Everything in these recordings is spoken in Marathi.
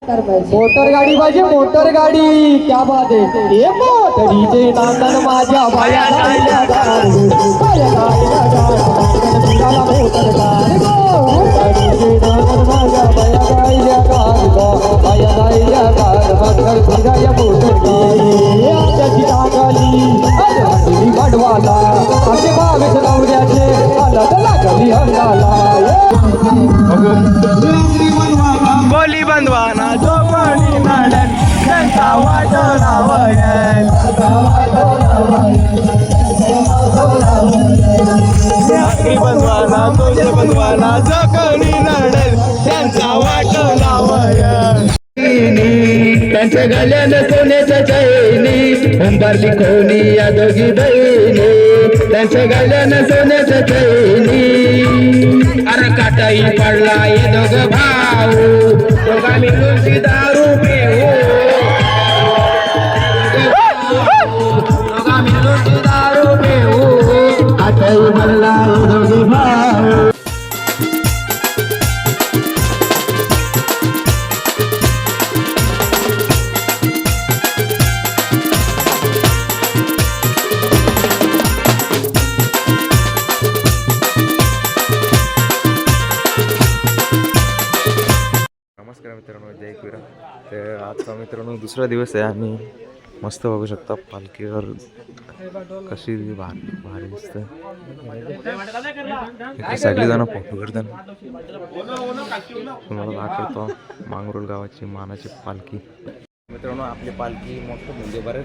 मोटर गाडी पाहिजे, मोटर गाडी क्या बात आहे. हे मोटरीचे नांदन माझ्या बाया गायल्या गार, बाया गायल्या गार, नांदन निघाला मोटर गाडी गो. मोटरीचे नांदन माझ्या बाया गायल्या गार गो, बाया गायल्या गार, नांदन निघाल्या मोटर गाडी. आत्याची नागाली आली बडवाला, असे बावीस नवऱ्याचे आलं लागली अंगाला. बोली बंधवाना जोपणी नाडन त्यांचा वाटोला वळण. बोली बंधवाना जोजे बंधवाना जोपणी नाडन त्यांचा वाटोला वळण. त्यांच्या गल्यानं सोन्याच्या चैनी उंबारली कोणी या दोघी बहिणी. त्यांच्या गल्यानं सोन्याच्या चैनी अरे काटाई पडला ये दोघ भाऊ. दोघा मिळून दारू पिऊ, दोघा मिळून दारू पिऊ, काटाई पडला ये दोघ भाऊ. नमस्कार मित्रांनो, जय एकविरा. तर आजचा मित्रांनो दुसरा दिवस आहे आणि मस्त बघू शकता पालखीवर कशी भारी दिसतं. सगळी जण फोटो करतात. तुम्हाला दाखवतो मांगरोळ गावाची मानाची पालखी. मित्रांनो आपली पालखी मोठं म्हणजे बरं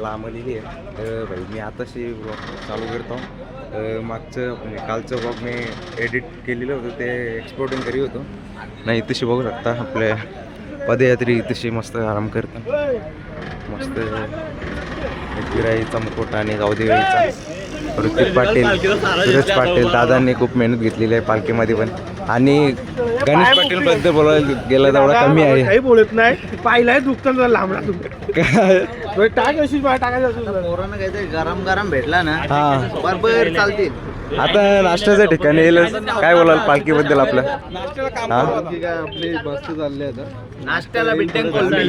लांब आलेली आहे. तर भाई मी आताशी ब्लॉग चालू करतो. मागचं कालचं ब्लॉग मी एडिट केलेलं होतं, ते एक्सपोर्टिंग करी होतो. नाही तशी बघू शकता आपल्या पदयात्री तशी मस्त आराम करतात. मस्त एकविराईचा मुकुट आणि गावदेवीचा. ऋतिक पाटील, सूरज पाटील दादांनी खूप मेहनत घेतलेली आहे पालखीमध्ये पण. आणि गणेश पाटील बद्दल बोलायला गेला तेवढा कमी आहे. काही बोलत नाही. पाहिलाय दुखतं लांबला टाक अशी टाकायचं. पोरांना काहीतरी गरम गरम भेटला ना हा बरोबर चालतील. आता नाश्त्याच्या ठिकाणी येईल. काय बोलाल पालखीबद्दल आपलं? आपली बस चालली आता. नाश्त्याला बिड्डंग कोलबी,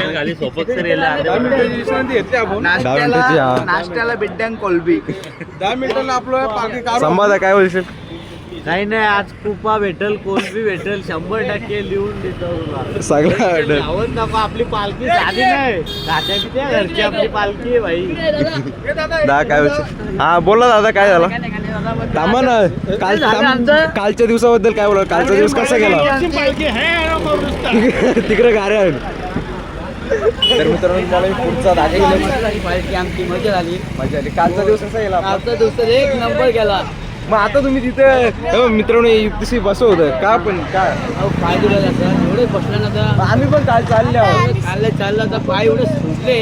नाश्त्याला बिड्डंग कोलबी. 10 मिनिटाला आपलं पालखी काढू. संवाद काय बोलशील? काही नाही, आज कुपा भेटल, कोलबी भेटल, 100% लिहून देतो सगळं आवड नको. आपली पालखी साधी नाही, राजा किती घरची आपली पालखी आहे भाई. दादा काय बोलशील? हा बोला दादा, काय झालं? थांबा ना. कालच्या दिवसाबद्दल काय बोला? कालचा दिवस कसा गेला? तिकडे गाड्या आहेत. तर मित्रांनो मला पुढचा दाखवला पालखी आमची मजा झाली. मजा आली. कालचा दिवस कसा गेला? आजचा दिवस एक नंबर गेला. मग आता तुम्ही तिथे मित्रांनो तशी बसव होतं का? पण काय पाय दुला जातं एवढे बसलं ना. आम्ही पण काल चालले आहोत. चाललं तर पाय एवढे सुटले.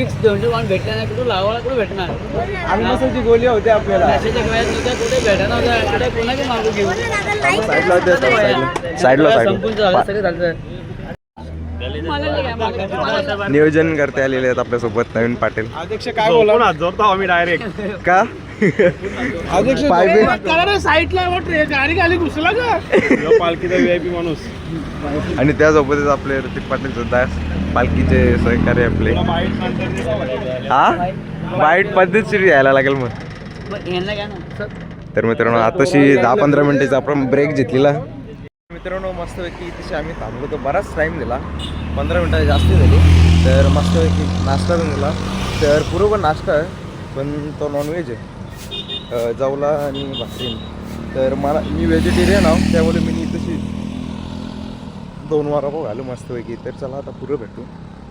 एक दोनशे पाऊंड भेटला नाही. कुठं लावायला कुठं भेटणार? आम्ही बसायची गोळी होते आपल्याला. मॅसेजच्या वेळेत नव्हत्या, कुठे भेटणार नव्हत्या. कुठे कोणाची मागू घेऊ. साईडला संपून झालं सगळं झालं. नियोजन करते आलेले आहेत आपल्या सोबत नवीन पाटील. अध्यक्ष काय बोला जोरतो आम्ही डायरेक्ट. का अध्यक्ष साईडला गाडी गाडी घुसला का पालखीचा VIP माणूस. आणि त्यासोबतच आपले ऋतिक पाटील सुद्धा पालखीचे सहकारी आपले. हा वाईट पद्धतशीर यायला लागेल मग. तर मित्रांनो आताशी 10-15 मिनिटाचा आपण ब्रेक घेतलेला. मित्रांनो मस्तपैकी तशी आम्ही थांबलो तर बराच टाईम दिला. 15 मिनिटं जास्त झाली. तर मस्तपैकी नाश्ता पण दिला. तर पूर्व पण नाश्ता आहे, पण तो नॉनव्हेज आहे. जवला आणि भाकरी. तर मी व्हेजिटेरियन आहो, त्यामुळे मी तशी 2 वडापाव घालू मस्तपैकी. तर चला आता पुरं भेटू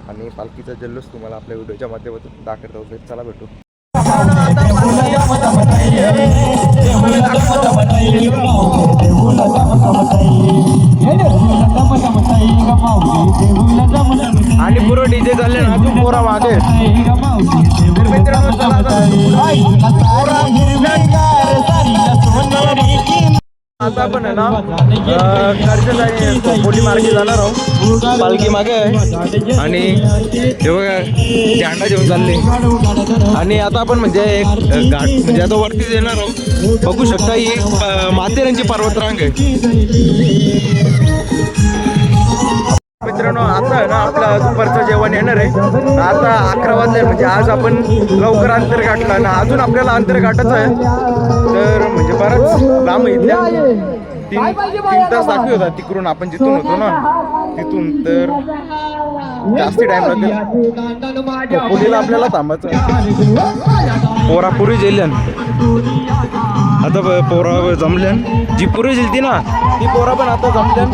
आणि पालखीचा जल्लोष तुम्हाला आपल्या व्हिडिओच्या माध्यमातून दाखवतो. तर चला भेटू. आणि पुरं डीजे चालले ना, अजून पोरा मागे. आता आपण आहे ना कर्जत आणि खोपोली मार्गे जाणार आहोत. पालखी मागे आहे आणि हे बघा झेंडा घेऊन चालले. आणि आता आपण म्हणजे एक घाट म्हणजे आता वरतीच येणार आहोत. बघू शकता ही माथेरानची पर्वतरांग आहे. मित्रांनो आता आहे ना आपलं दुपारचं जेवण येणार आहे. आता 11 वाजले म्हणजे आज आपण लवकर अंतर गाठलं आणि अजून आपल्याला अंतर गाठायचं आहे. तर म्हणजे बराच लांब इथल्या 3 तास दाखवी होता तिकडून आपण जिथून होतो ना तिथून. तर जास्ती टाइम लागेल. खोपोलीला आपल्याला थांबायचं. पोरा पुरी जेल्यान आता पोरा जमल्यान. जी पुरी जेलती ना ती पोरा पण आता जमल्यान.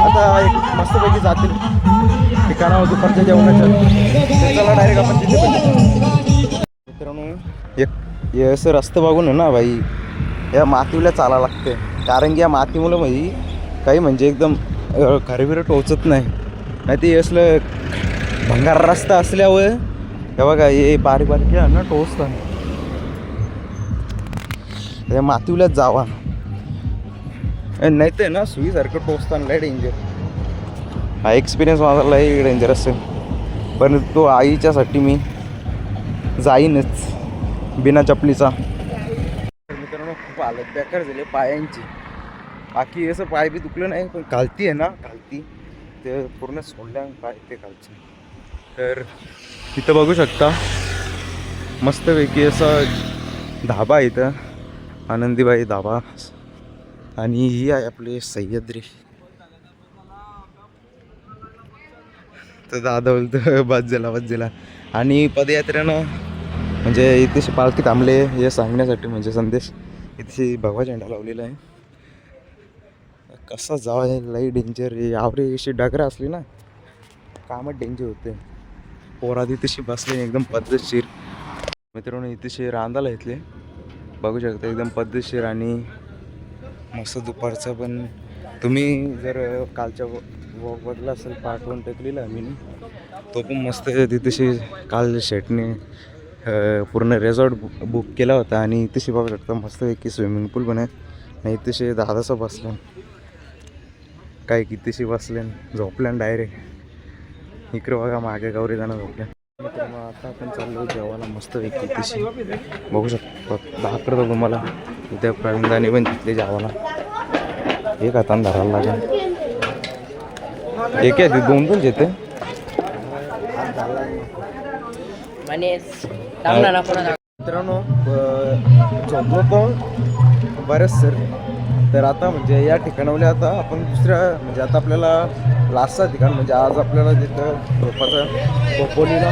आता एक मस्तपैकी जातील ठिकाणावर दुपारच्या जेवणाच्या. चला डायरेक्ट आपण तिथे पण मित्रांनो एक असं रस्ता बघून आहे ना भाई या मातीला चाला लागते. कारण की या मातीमुळे म्हणजे काही म्हणजे एकदम खरेबिरं टोचत नाही. नाही ते असलं भंगार रस्ता असल्यावर हे बघा हे बारीक बारीक आहे ना टोचतं. त्या मातीवल्याच जावा नाही तर ना सुईसारखं टोचताना लय डेंजर. हा एक्सपिरियन्स माझा लय डेंजर असेल. पण तो आईच्यासाठी मी जाईनच बिना चपलीचा. मित्रांनो खूप हालत बेकार झाली पायांची. बाकी असं पाय बी दुखलं नाही पण घालती आहे ना घालती ते पूर्ण सोडल्या पाय ते घालचे. तर इथं बघू शकता मस्तपैकी असं धाबा आहे इथं आनंदीबाई धाबा. आणि ही आहे आपली सह्याद्री. तर दादा बोलतं बस झाला. आणि पदयात्रेनं म्हणजे इथेशी पालखी थांबले हे सांगण्यासाठी म्हणजे संदेश इथे भगवा झेंडा लावलेला आहे. कसा जावा लई डेंजर यावरी अशी डगरा असली ना कामच डेंजर होते. पोरा तिथेशी बसले एकदम पद्धतशीर. मित्रांनो इथेशी रांधाला इथले बघू शकता एकदम पद्धतशीर. आणि मस्त दुपारचं पण तुम्ही जर कालच्या वॉक बघला असेल पार्ट 1 टेकलेला मी तो पण मस्त तिथेशी काल शेटने पूर्ण रिसॉर्ट बुक केला होता. आणि इथेशी बघू शकता मस्त एक स्विमिंग पूल पण आहे. आणि इथेशी दादाचं बसलं काय कितीशी बसले झोपल्यान डायरेक्ट. इकडे बघा मागे गौरी जाणं झोपल्या. मित्रांनो आता आपण चाललो जेवायला मस्त एक कितीशी बघू शकतो दाखवतो तुम्हाला. उद्या प्रवीणदानी पण तिथले जेवायला एक हातानं धरायला लागेल. एक आहे ते 2 येते. मित्रांनो झोपलो पण बरेच सर. तर आता म्हणजे या ठिकाणावले आता आपण दुसऱ्या म्हणजे आता आपल्याला लास्टचा ठिकाण म्हणजे आज आपल्याला तिथं झोपाचं खोपोलीला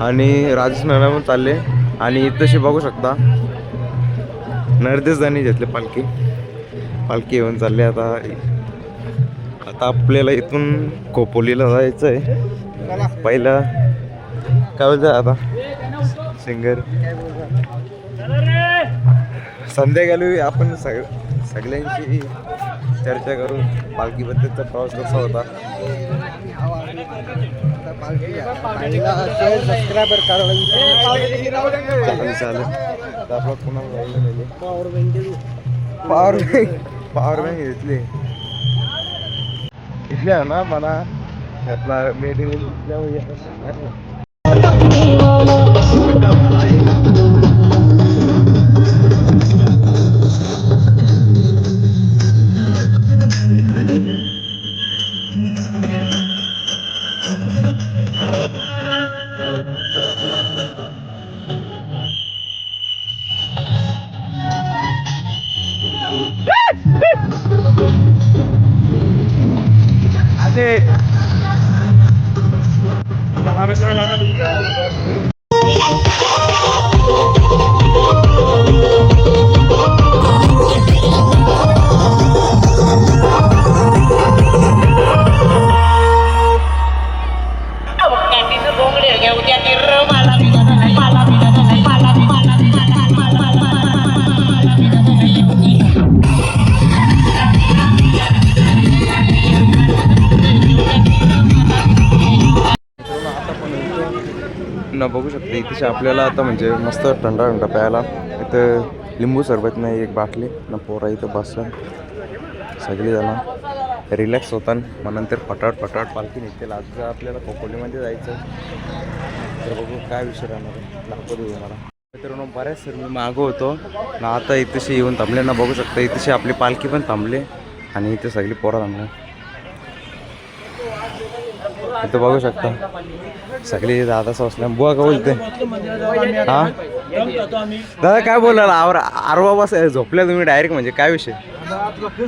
आणि राजस्थानला पण चालले. आणि इथंशी बघू शकता नर्देशदानी घेतले पालखी येऊन चालले. आता आपल्याला इथून खोपोलीला जायचं आहे. पहिलं काय बोलतं आता सिंगर संध्याकाळी आपण सगळ्यांची चर्चा करू पालखीबद्दलचा प्रवास कसा होता. सबस्क्रायबर चालेल. तर आपलं पुन्हा पॉवर बँक घेतली इथल्या ना मला आपला मेड इन बघू शकते. इथे आपल्याला आता म्हणजे मस्त थंडा प्यायला इथं लिंबू सरबत नाही एक बाटली ना. पोरा इथं बसला सगळी जण रिलॅक्स होतात. मग नंतर फटाट पालखी निघते. आज आपल्याला खोपोलीमध्ये जायचं. तर बघू काय विषय राहणार आहे दाखवतो तुम्हाला. मित्रांनो बऱ्याच सर मी मागं होतो ना. आता इथेशी येऊन थांबले ना. बघू शकता इथेशी आपली पालखी पण थांबले आणि इथे सगळी पोरा थांबले. इथं बघू शकता सगळी दादा सवसल्या. बुवा का बोलते हा दादा काय बोलायला आरवा बस झोपल्या तुम्ही डायरेक्ट म्हणजे काय विषय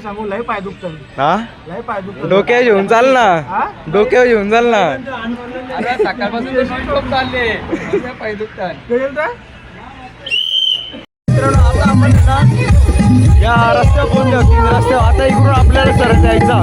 सांगू लय पाय दुखतात हा लय पाय दुखतात डोक्यावर घेऊन चाल ना डोक्यावर घेऊन चाल ना पाय दुखतात आता आपण या रस्त्यावर कोणत्या रस्त्यावर आता इकडून आपल्याला सरळ जायचं.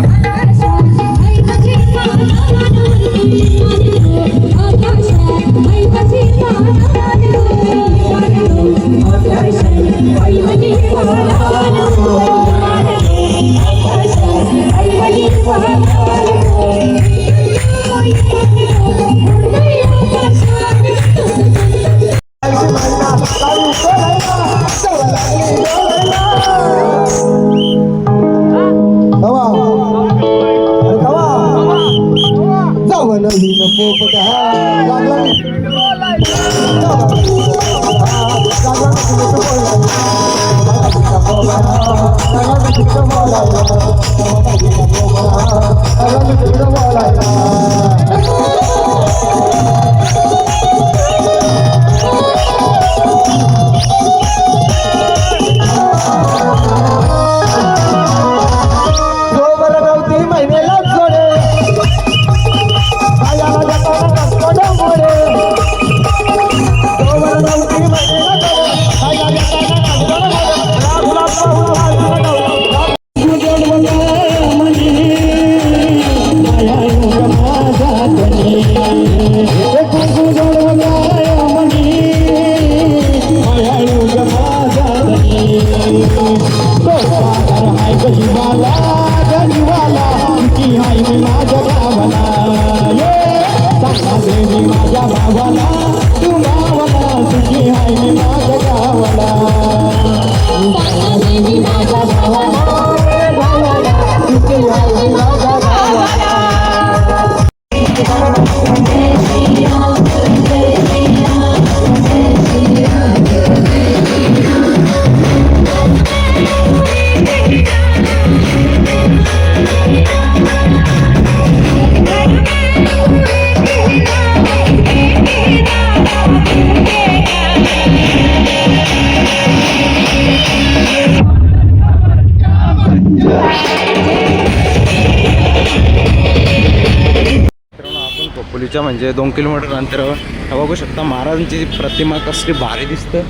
खोपोलीच्या म्हणजे 2 किलोमीटर अंतरावर बघू शकता महाराजांची प्रतिमा कसली भारी दिसतं.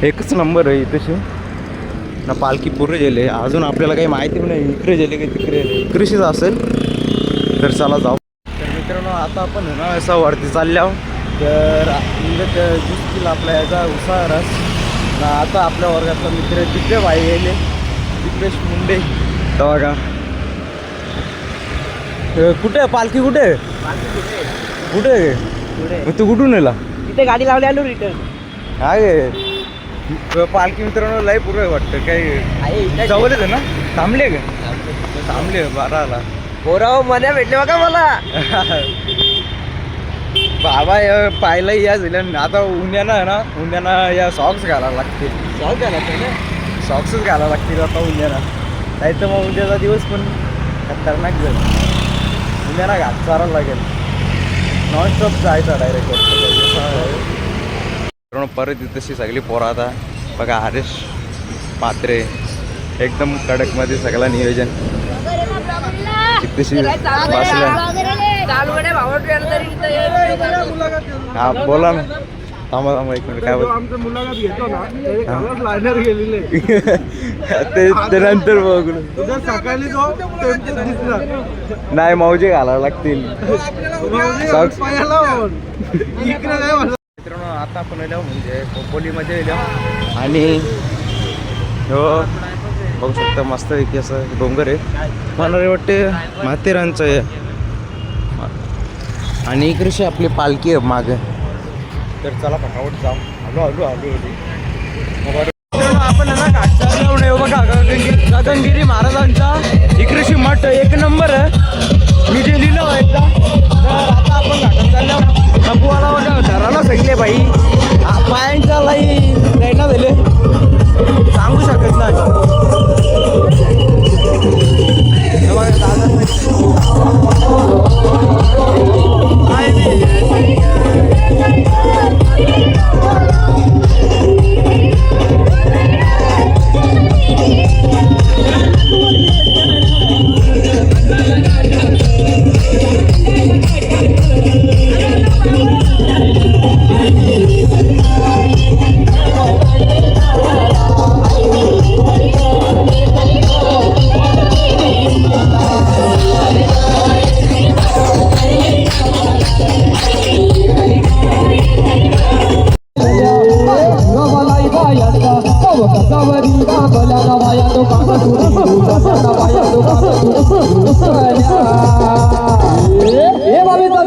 एकच नंबर आहे इथेशी ना पालखी पूर्ण गेले. अजून आपल्याला काही माहिती नाही इकडे गेले की तिकडे इकडेशीच असेल तर चला जाऊ. तर मित्रांनो आता आपण ना असं वरती चालल्या तर दिसतील आपल्या याचा उसाळ रस ना. आता आपल्या वर्गातला मित्र तिकडे भाई गेले तिकडेश मुंडे तेव्हा का कुठे पालखी कुठे कुठे मग तू कुठून येला तिथे गाडी लावली आलो रिटर्न. काय पालखी मित्रांनो लय पुरं वाटतं काही जवळच आहे ना. थांबले का थांबले 12ला पोराव मने भेटले बघा मला बाबा पाहिलं या झालं आता उन्हानं ना उन्हानं या सॉक्स घालायला लागतील. सॉक्सच घालायला लागतील आता उन्हानं नाही तर मग उद्याचा दिवस पण खतरनाक जाईल. उन्हानं घात चारायला लागेल नॉनस्टॉप जायचा डायरेक्ट. परत तशी सगळी पोरं आता बघा हरेश म्हात्रे एकदम कडकमध्ये सगळं नियोजन तिथेशी बसल्या. हा बोला ना थांबा थांबा 1 मिनिट काय बोल मुलाखत घेतो ना लायनर गेलेले ते नंतर बघू. सकाळी नाही मौजे घालावं लागतील. मित्रांनो आता आपण आलो म्हणजे खोपोलीमध्ये आलो आणि हो बघू शकता मस्त पैकी असं डोंगर आहे. मला वाटते माथेरानचं आहे आणि इकडे आपली पालखी आहे मागे. तर चला फटाफट जाऊ. आलो आपण ना घाटचा येऊन येऊ बघा गगनगिरी महाराजांचा इकडे मठ 1 नंबर आहे. मी जे लिहिलं एकदा तर आता आपण घाटात चाललो. नपुवाला बघा धराला सगळे भाई पायांच्या लाई ना झाले सांगू शकत नाही. बघा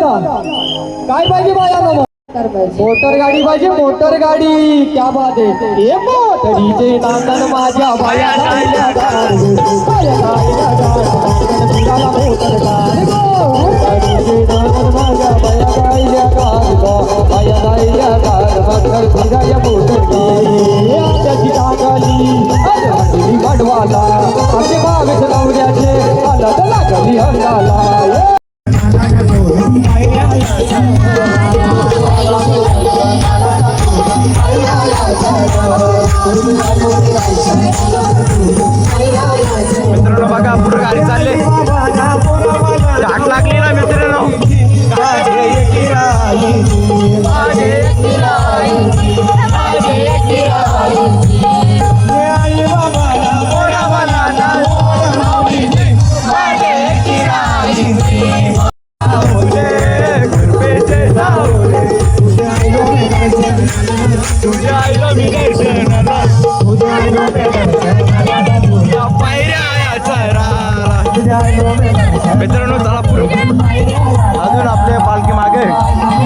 बोला काय पाहिजे बाया मोटर गाडी पाहिजे मोटर गाडी क्या बात आहे हे मोटरीचे नांदन माझ्या बाया गायल्या गाडी बाया गायल्या गाडी बिगाला मोटर गाडी मोटरीचे नांदन माझ्या बाया गायल्या गाडी बाया गायल्या गाडी बघर बिगाया मोटर गाडी आत्याची टांगली आत्याची गाडवाला आमचे बागेच नवऱ्याचे आला तर लागली हंगाला मित्रांनो बघा पुढे गाडी चालले घाट लागली ना मित्रांनो मित्रांनो चला पुढे अजून आपले पालखी मागे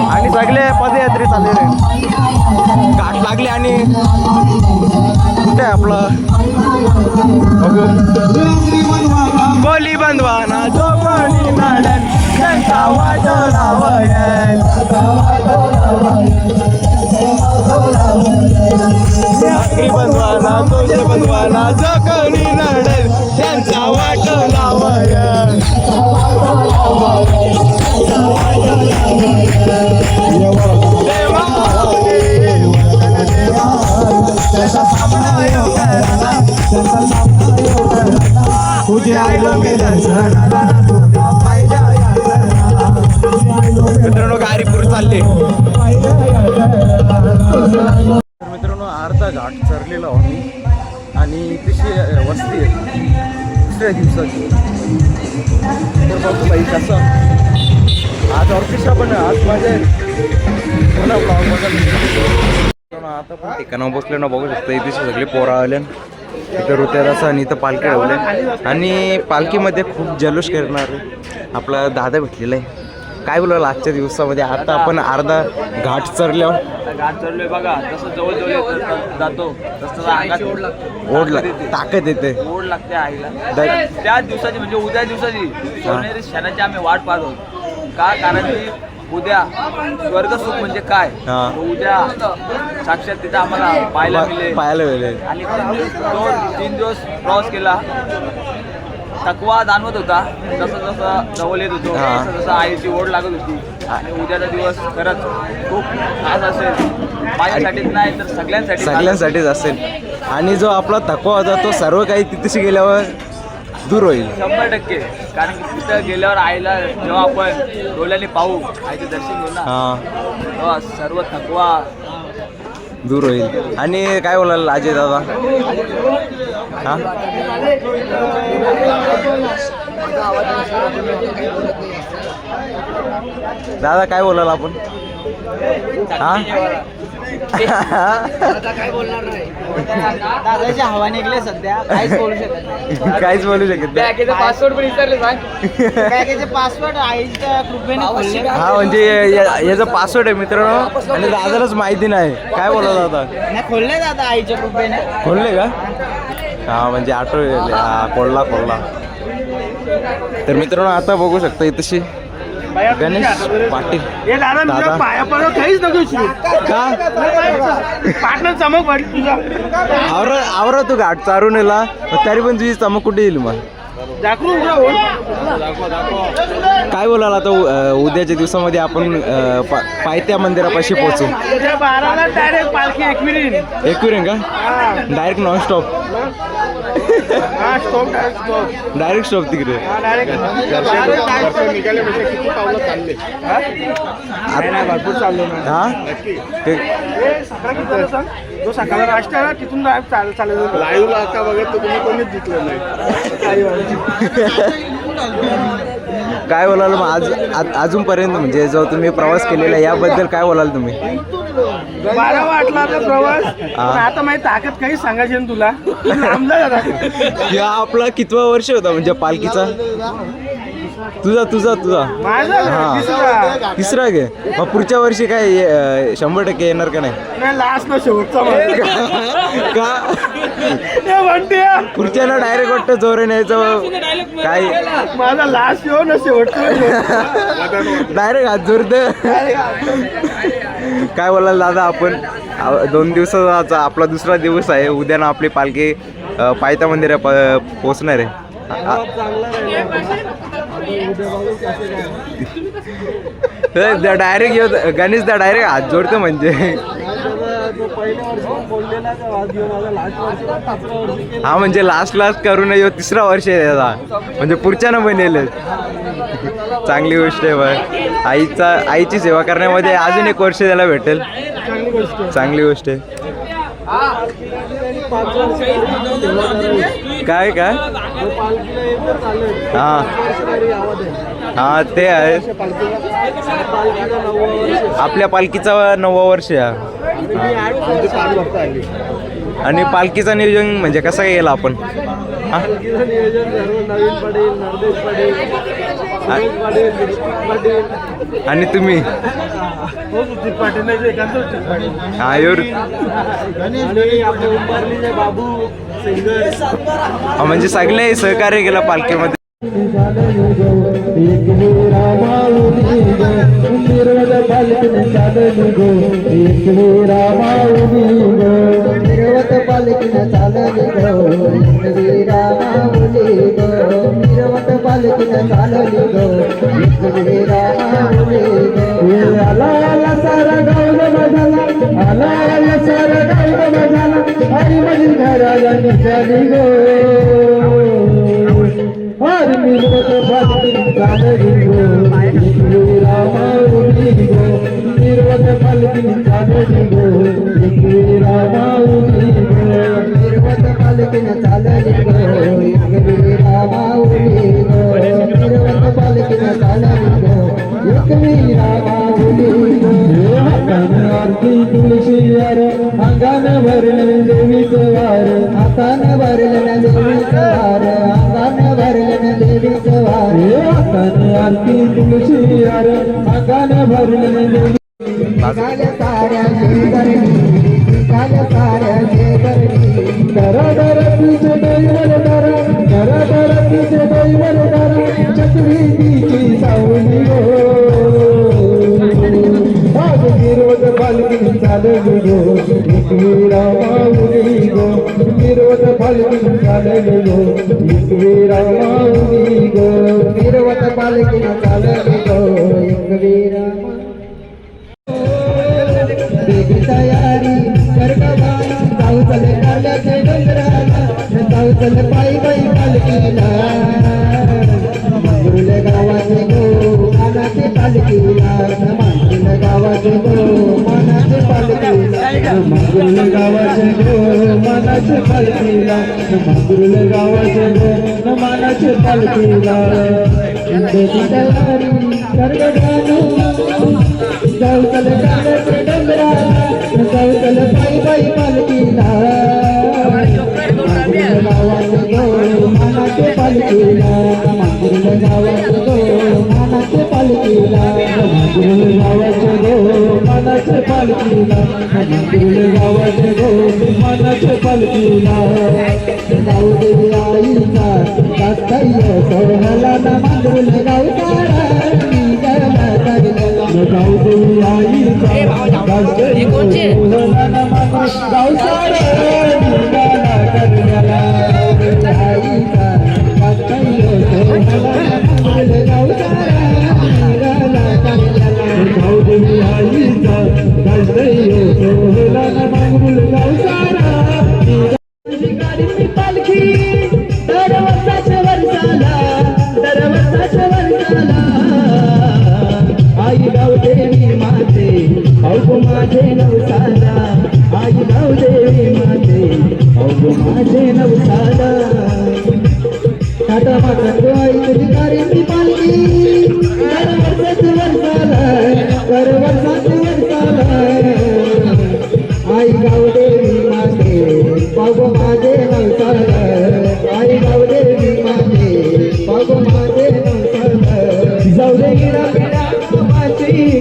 आणि सगळे पदयात्री चाललेले घाट लागले आणि कुठे आपलं बोली बंधवाना जो कोणी नाडन त्यांचा वाटोला वळण बंधवाना तुझे बंधवाना जो कोणी नाडन त्यांचा वाटोला वळण मित्रांनो गाडी पुढे चालली मित्रांनो अर्धा घाट चरलेला आम्ही आणि तिशी वस्ती आहे दुसऱ्या दिवसाची तर बघू बाई कसं आज ऑर्केस्ट्रा पण आज माझे आता पण ठिकाणावर बसले ना बघू शकता इथे सगळे पोरा आले इथं रुत्यादासा आणि इथं पालखी ठेवले आणि पालखीमध्ये खूप जल्लोष करणार आपला दादा भेटलेला आहे काय बोलायला आजच्या दिवसामध्ये आता आपण अर्धा घाट चरल्यावर घाट चढलोय बघा तसं जवळ जवळ जातो तसं अंगात ओढ ताकद येते ओढ लागते आईला त्याच दिवसाची म्हणजे उद्या दिवसाची सोनेरी क्षणाची आम्ही वाट पाहत आहोत का कारण की उद्या स्वर्गसुख म्हणजे काय उद्या साक्षात तिथं आम्हाला पाहायला मिळेल आणि 3 दिवस प्रवास केला थकवा जाणवत होता जसं जसं जवळ येत होतो तसं जसं आईची ओढ लागत होती आणि उद्याचा दिवस खरंच खूप खास असेल माझ्यासाठीच नाही तर सगळ्यांसाठीच असेल आणि जो आपला थकवा होता तो सर्व काही तिथेशी गेल्यावर दूर होईल 100% कारण की तिथं गेल्यावर आईला जेव्हा आपण डोळ्याने पाहू आईचं दर्शन घेऊ ना तेव्हा सर्व थकवा दूर होईल आणि काय बोलाल अजय दादा हा दादा काय बोलाल आपण हा काय बोलणार नाही दादाची हवा निघले सध्या काहीच बोलू शकत नाही काहीच बोलू शकत नाही पासवर्ड पण विसरले बँकेचे पासवर्ड आईच्या कृपेने खोलले हा म्हणजे याचा पासवर्ड आहे मित्रांनो आणि दादालाच माहिती नाही काय बोला दादा नाही खोलले दादा आईच्या कृपेने खोलले का हा म्हणजे आठव खोलला तर मित्रांनो आता बघू शकता इथशी गणेश पाटील हे दादा तुझ्या पाया पडत काहीच नको शिरू का पाटण चमक वाटली तुझा आवरा तू घाट चारून येला तरी पण तुझी चमक कुठे येईल मग दाखवू काय बोलाल आता उद्याच्या दिवसामध्ये आपण पायथ्या मंदिरापाशी पोहोचू 12ला डायरेक्ट पालखी एकविरीन का direct non stop direct stop तिकडे भरपूर चाललो हा जो सकाळला नाश्ता आहे ना तिथून चालेल लाईव्हला आता बघत तुम्ही कोणीच दिसलं नाही काय बोलाल मग आज अजूनपर्यंत म्हणजे जो तुम्ही प्रवास केलेला याबद्दल काय बोलाल तुम्ही बरा वाटला तर प्रवास पण आता माझी ताकद काही सांगायची ना तुला लांबला या आपला कितवा वर्ष होता म्हणजे पालखीचा तुझा माझं हा. तिसरा. तिसरा घे. मग पुढच्या वर्षी काय 100% येणार का नाही? नाही लास्ट ना शेवटचा माझा. का हे म्हणते पुढच्याला डायरेक्ट वाटतं जोरे न्यायचं काय माझा लास्ट शेव ना शेवटचा. डायरेक्ट हात जोरते. काय बोलाल दादा आपण 2 दिवसाचा आपला दुसरा दिवस आहे. उद्या ना आपली पालखी पायथा मंदिरात पोहोचणार आहे. डायरेक्ट येऊ गणेश दा डायरेक्ट हात जोडतो म्हणजे. हा म्हणजे लास्ट करून येऊ 3रा वर्ष आहे त्याचा म्हणजे पुढच्यानं बनेल. चांगली गोष्ट आहे बघ. आईची सेवा करण्यामध्ये अजून 1 वर्ष त्याला भेटेल. चांगली गोष्ट आहे. काय हा ते आहे. आपल्या पालखीचा 9वा वर्ष आहे. आणि पालखीचं नियोजन म्हणजे कसं काय केलं आपण? आणि तुम्ही हा म्हणजे सगळे सहकार्य केलं पालखीमध्ये.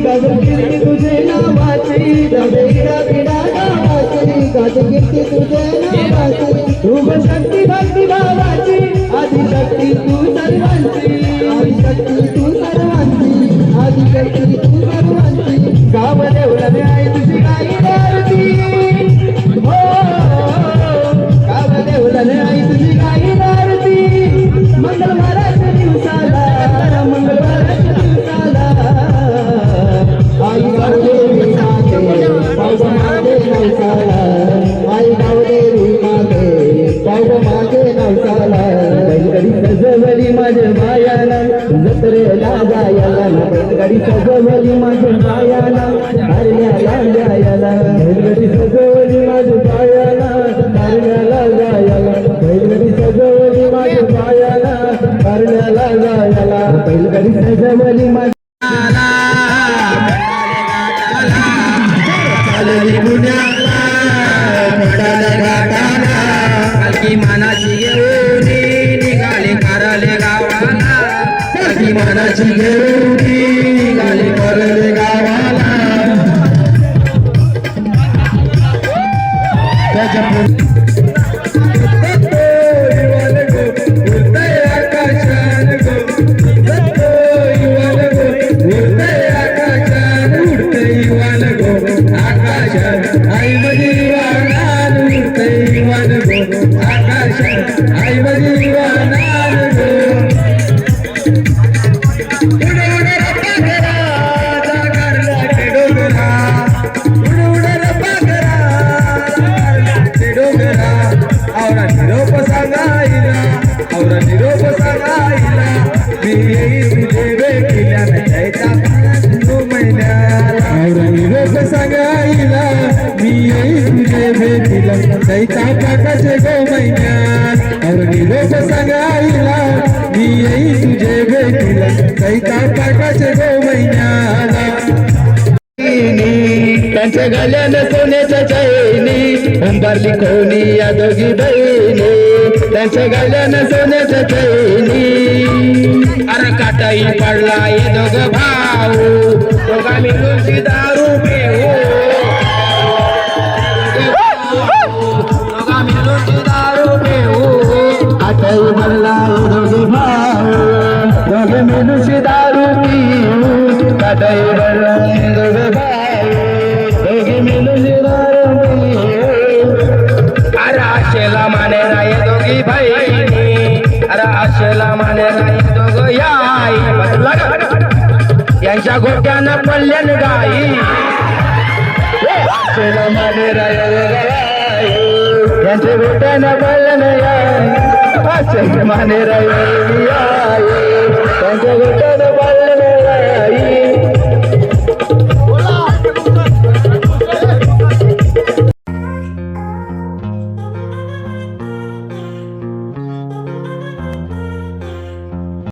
गाजकीर्ती तुझे नावाची जाऊदे इडा पिडा गावाची गाजकीर्ती तुझे नावाची रूप शक्ती भक्ती भावाची आदिशक्ती तू सर्वांची आदिशक्ती तू सर्वांची आदिशक्ती तू सर्वांची गाव देवळाने आई तुझी गाई दारती हो गाव देवळाने आई तुझी गाई दारती मंगळवाराच्या दिवसाला मंगळवाराच्या दिवसाला आई गावदेवी माते पाऊस मागे नवसाला आई गावदेवी माते पाऊस मागे नवसाला बैलगाडी सजवली माझ्या बायाला जत्रेला जायला बैलगाडी सजवली माझ्या बायाला हरण्याला जायला बैलगाडी सजवली माझ्या बायाला हरण्याला जायला बैलगाडी सजवली माझ्या बायाला हरण्याला जायला बैलगाडी सजवली माझ्या पालखी मानाची घेऊन निघाले कारले गावाला पालखी मानाची घेऊन निघाले कारले गावाला त्याच्या निरोप सांगायला मी येई तुझे भेटीला जायचा महिन्याला निरोप सांगायला मी येई तुझे भेटीला जायचा पाकाचे गो महिन्यात निरोप सांगायला मी येई तुझे भेटीला जायचा पाकाचे गो महिन्याला त्यांच्या गल्यानं सोन्याच्या चैनी उंबरली कोणी या दोघी बहिणी त्यांच्या गल्यानं सोन्याच्या चैनी अरे काटाई पडला ये दोघ भाऊ दोघा मिळून दारू पिऊ दोघा मिळून दारू पिऊ काटाई पडला ये दोघ भाऊ दोघे मिळून दारू पिऊ काटाई पडला ये दोघ भाऊ आशेला माने राय दोघी बहिणी अरे आशेला माने राय दोघ याई यांच्या गोट्यानं पडल्यान गाई आशेला माने राय यांच्या गोट्यानं पडल्यान याई आशेला माने राय त्यांच्या गोट्यानं